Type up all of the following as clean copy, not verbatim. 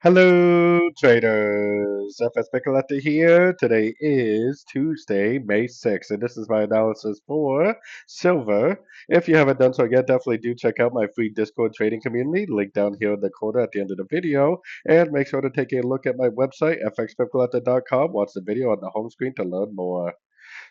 Hello, traders. FX Pip Collector here. Today is Tuesday, May 6th, and this is my analysis for silver. If you haven't done so yet, definitely do check out my free Discord trading community, link down here in the corner at the end of the video, and make sure to take a look at my website, fxpipcollector.com. Watch the video on the home screen to learn more.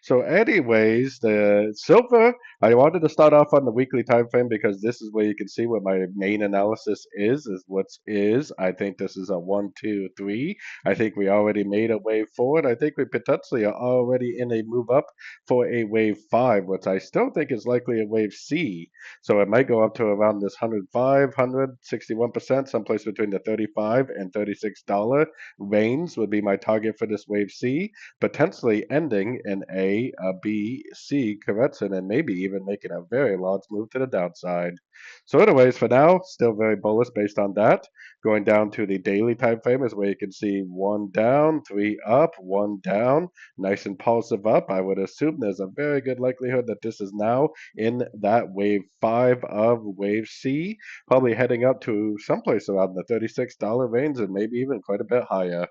So, anyways, the silver, I wanted to start off on the weekly time frame because this is where you can see what my main analysis is what is. I think this is a one, two, three. I think we already made a wave forward. I think we potentially are already in a move up for a wave five, which I still think is likely a wave C. So it might go up to around this 105, 161%, someplace between the 35 and $36 range would be my target for this wave C, potentially ending in a B, C correction, and maybe even making a very large move to the downside. So, anyways, for now, still very bullish based on that. Going down to the daily time frame is where you can see one down, three up, one down, nice impulsive up. I would assume there's a very good likelihood that this is now in that wave five of wave C, probably heading up to someplace around the $36 range and maybe even quite a bit higher.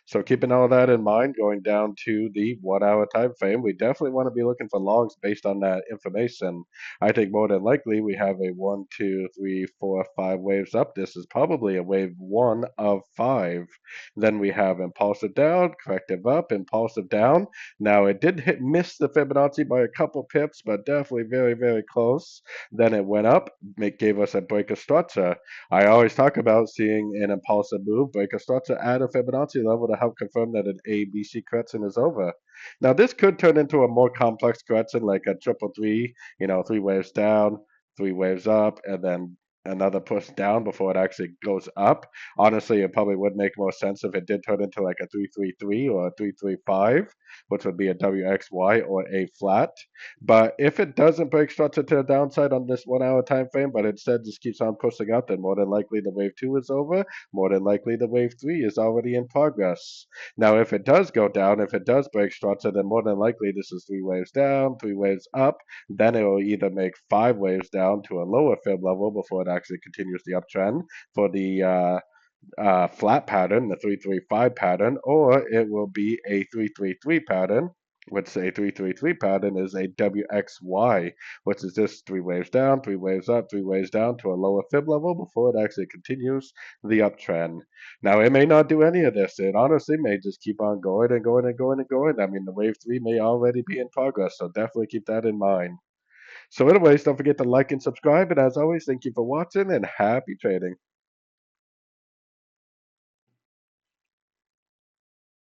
So keeping all that in mind, going down to the 1 hour time frame, we definitely want to be looking for logs based on that information. I think more than likely we have a one, two, three, four, five waves up. This is probably a wave one of five. Then we have impulsive down, corrective up, impulsive down. Now it did miss the Fibonacci by a couple pips, but definitely very, very close. Then it went up, gave us a break of structure. I always talk about seeing an impulsive move break a structure at a Fibonacci level to help confirm that an ABC correction is over. Now, this could turn into a more complex correction like a triple three, three waves down, three waves up, and then another push down before it actually goes up. Honestly, it probably would make more sense if it did turn into like a 333 or a 335, which would be a WXY or a flat. But if it doesn't break structure to the downside on this 1 hour time frame, but instead just keeps on pushing up, then more than likely the wave two is over. More than likely the wave three is already in progress. Now, if it does go down, if it does break structure, then more than likely this is three waves down, three waves up. Then it will either make five waves down to a lower fib level before it actually continues the uptrend for the flat pattern, the 335 pattern, or it will be a 333 pattern, which a 333 pattern is a WXY, which is just three waves down, three waves up, three waves down to a lower fib level before it actually continues the uptrend. Now, it may not do any of this. It honestly may just keep on going and going and going and going. I mean, the wave three may already be in progress, so definitely keep that in mind. So, anyways, don't forget to like and subscribe. And as always, thank you for watching and happy trading.